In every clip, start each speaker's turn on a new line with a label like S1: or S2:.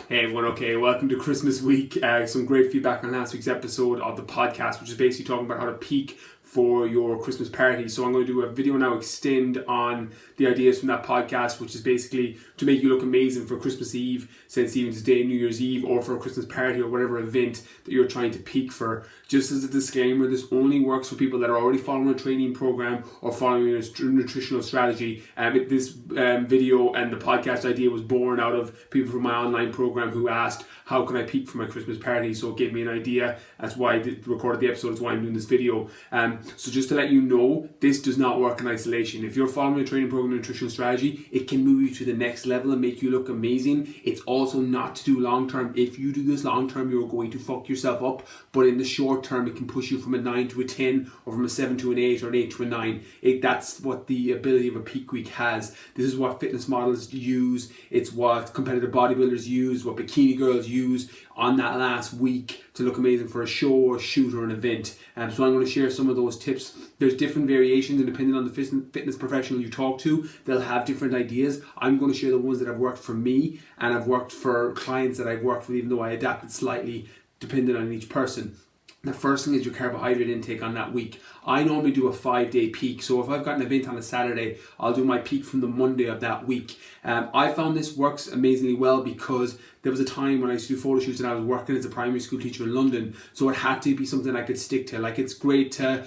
S1: Hey everyone, okay, welcome to Christmas week. Some great feedback on last week's episode of the podcast, which is basically talking about how to peak for your Christmas party. So I'm going to do a video now, extend on the ideas from that podcast, which is basically to make you look amazing for Christmas Eve, St. Stephen's Day, New Year's Eve, or for a Christmas party or whatever event that you're trying to peak for. Just as a disclaimer, this only works for people that are already following a training program or following a nutritional strategy. This video and the podcast idea was born out of people from my online program who asked, how can I peak for my Christmas party? So it gave me an idea. That's why I recorded the episode. That's why I'm doing this video. So just to let you know, this does not work in isolation. If you're following a training program and nutritional strategy, it can move you to the next level and make you look amazing. It's also not to do long term. If you do this long term, you're going to fuck yourself up. But in the short term, it can push you from a 9 to a 10, or from a 7 to an 8, or an 8 to a 9. That's what the ability of a peak week has. This is what fitness models use. It's what competitive bodybuilders use, what bikini girls use on that last week to look amazing for a show or shoot or an event. So I'm going to share some of those tips. There's different variations, and depending on the fitness professional you talk to, they'll have different ideas. I'm going to share the ones that have worked for me and have worked for clients that I've worked with, even though I adapted slightly depending on each person. The first thing is your carbohydrate intake on that week. I normally do a 5-day peak. So if I've got an event on a Saturday, I'll do my peak from the Monday of that week. I found this works amazingly well because there was a time when I used to do photoshoots and I was working as a primary school teacher in London. So it had to be something I could stick to. Like, it's great to,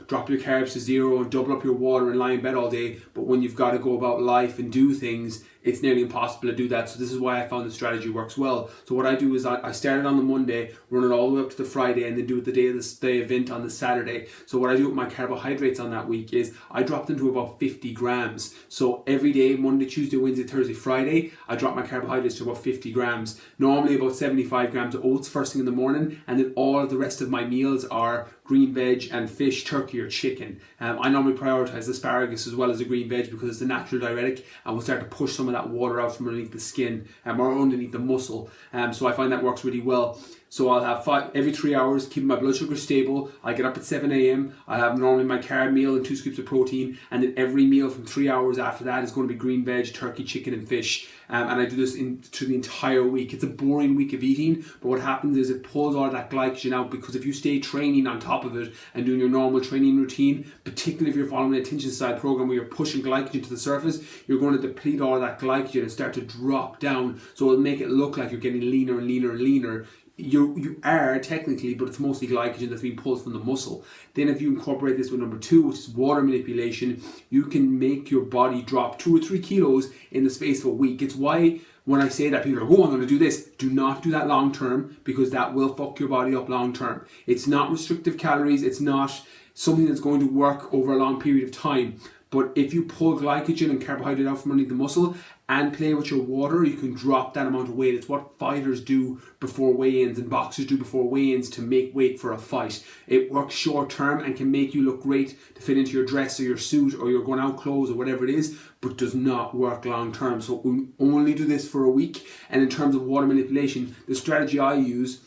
S1: drop your carbs to 0 and double up your water and lie in bed all day. But when you've got to go about life and do things, it's nearly impossible to do that. So this is why I found the strategy works well. So what I do is I started on the Monday, run it all the way up to the Friday, and then do it the day of the event on the Saturday. So what I do with my carbohydrates on that week is I drop them to about 50 grams. So every day, Monday, Tuesday, Wednesday, Thursday, Friday, I drop my carbohydrates to about 50 grams. Normally about 75 grams of oats first thing in the morning, and then all of the rest of my meals are green veg and fish, turkey or chicken. I normally prioritize asparagus as well as the green veg because it's the natural diuretic and will start to push some of that water out from underneath the skin or underneath the muscle. So I find that works really well. So I'll have 5 every 3 hours, keeping my blood sugar stable. I get up at 7 a.m. I have normally my carb meal and 2 scoops of protein, and then every meal from 3 hours after that is going to be green veg, turkey, chicken and fish. And I do this through the entire week. It's a boring week of eating, but what happens is it pulls all of that glycogen out, because if you stay training on top of it and doing your normal training routine, particularly if you're following an attention style program where you're pushing glycogen to the surface, you're going to deplete all of that glycogen and start to drop down. So it'll make it look like you're getting leaner and leaner and leaner. You are technically, but it's mostly glycogen that's being pulled from the muscle. Then if you incorporate this with number 2, which is water manipulation, you can make your body drop 2 or 3 kilos in the space of a week. It's why when I say that, people are like, oh, I'm going to do this. Do not do that long term, because that will fuck your body up long term. It's not restrictive calories. It's not something that's going to work over a long period of time. But if you pull glycogen and carbohydrate out from underneath the muscle and play with your water, you can drop that amount of weight. It's what fighters do before weigh-ins and boxers do before weigh-ins to make weight for a fight. It works short term and can make you look great to fit into your dress or your suit or your going out clothes or whatever it is, but does not work long term. So we only do this for a week. And in terms of water manipulation, the strategy I use,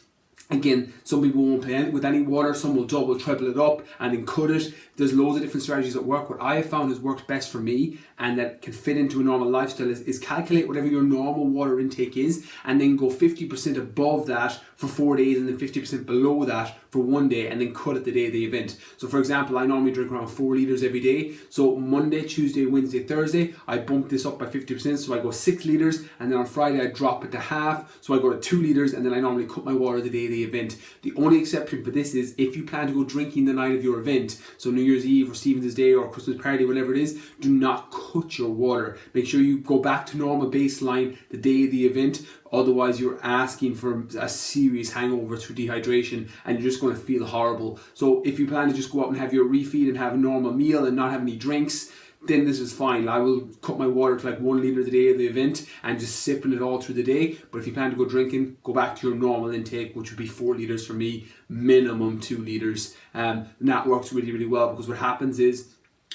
S1: again, some people won't play with any water, some will double, triple it up and then cut it. There's loads of different strategies that work. What I have found has worked best for me and that can fit into a normal lifestyle is calculate whatever your normal water intake is and then go 50% above that for 4 days and then 50% below that for 1 day, and then cut it the day of the event. So for example, I normally drink around 4 litres every day. So Monday, Tuesday, Wednesday, Thursday, I bump this up by 50%. So I go 6 litres, and then on Friday I drop it to half. So I go to 2 litres, and then I normally cut my water the day of the event. The only exception for this is if you plan to go drinking the night of your event, so New Year's Eve or Stephen's Day or Christmas party, whatever it is, do not cut your water. Make sure you go back to normal baseline the day of the event. Otherwise, you're asking for a serious hangover through dehydration and you're just going to feel horrible. So if you plan to just go out and have your refeed and have a normal meal and not have any drinks, then this is fine. I will cut my water to like 1 litre the day of the event and just sipping it all through the day. But if you plan to go drinking, go back to your normal intake, which would be 4 litres for me, minimum 2 litres. And that works really, really well, because what happens is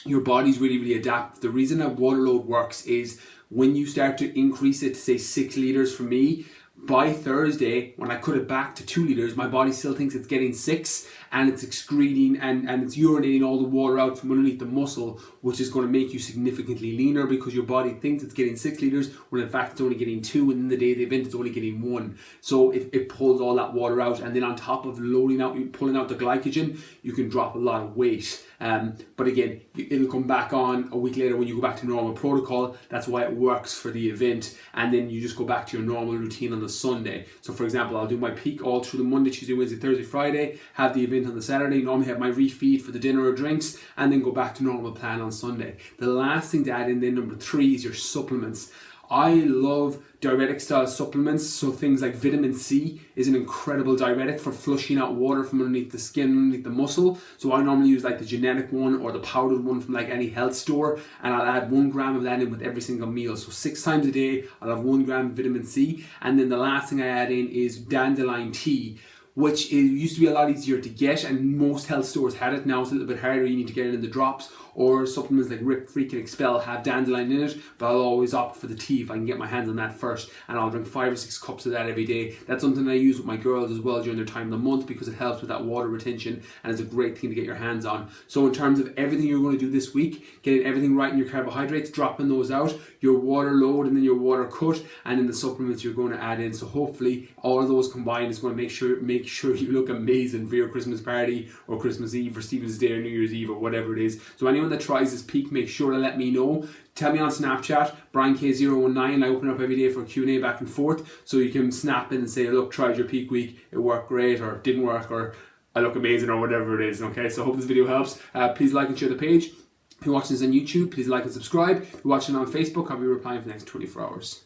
S1: your body's really, really adapt. The reason that water load works is when you start to increase it to say 6 litres for me, by Thursday, when I cut it back to 2 litres, my body still thinks it's getting 6, and it's excreting and it's urinating all the water out from underneath the muscle, which is going to make you significantly leaner because your body thinks it's getting 6 litres when in fact it's only getting 2, and in the day of the event it's only getting 1. So it pulls all that water out, and then on top of pulling out the glycogen, you can drop a lot of weight. But again, it'll come back on a week later when you go back to normal protocol. That's why it works for the event, and then you just go back to your normal routine on the Sunday. So for example, I'll do my peak all through the Monday, Tuesday, Wednesday, Thursday, Friday, have the event on the Saturday, normally have my refeed for the dinner or drinks, and then go back to normal plan on Sunday. The last thing to add in then, number 3, is your supplements. I love diuretic style supplements, so things like vitamin C is an incredible diuretic for flushing out water from underneath the skin, underneath the muscle. So I normally use like the genetic one or the powdered one from like any health store, and I'll add 1 gram of that in with every single meal. So 6 times a day I'll have 1 gram of vitamin C. And then the last thing I add in is dandelion tea, which used to be a lot easier to get, and most health stores had it. Now it's a little bit harder. You need to get it in the drops, or supplements like Rip, Freak and Expel have dandelion in it, but I'll always opt for the tea if I can get my hands on that first, and I'll drink 5 or 6 cups of that every day. That's something I use with my girls as well during their time of the month, because it helps with that water retention and it's a great thing to get your hands on. So in terms of everything you're going to do this week, getting everything right in your carbohydrates, dropping those out, your water load and then your water cut, and then the supplements you're going to add in. So hopefully all of those combined is going to make sure you look amazing for your Christmas party or Christmas Eve or Stephen's Day or New Year's Eve or whatever it is. So anyone that tries this peak, make sure to let me know. Tell me on Snapchat, BrianK019. I open up every day for Q&A back and forth, so you can snap in and say, look, tried your peak week, it worked great, or didn't work, or I look amazing, or whatever it is. Okay, so I hope this video helps. Please like and share the page. If you're watching this on YouTube, please like and subscribe. If you're watching on Facebook, I'll be replying for the next 24 hours.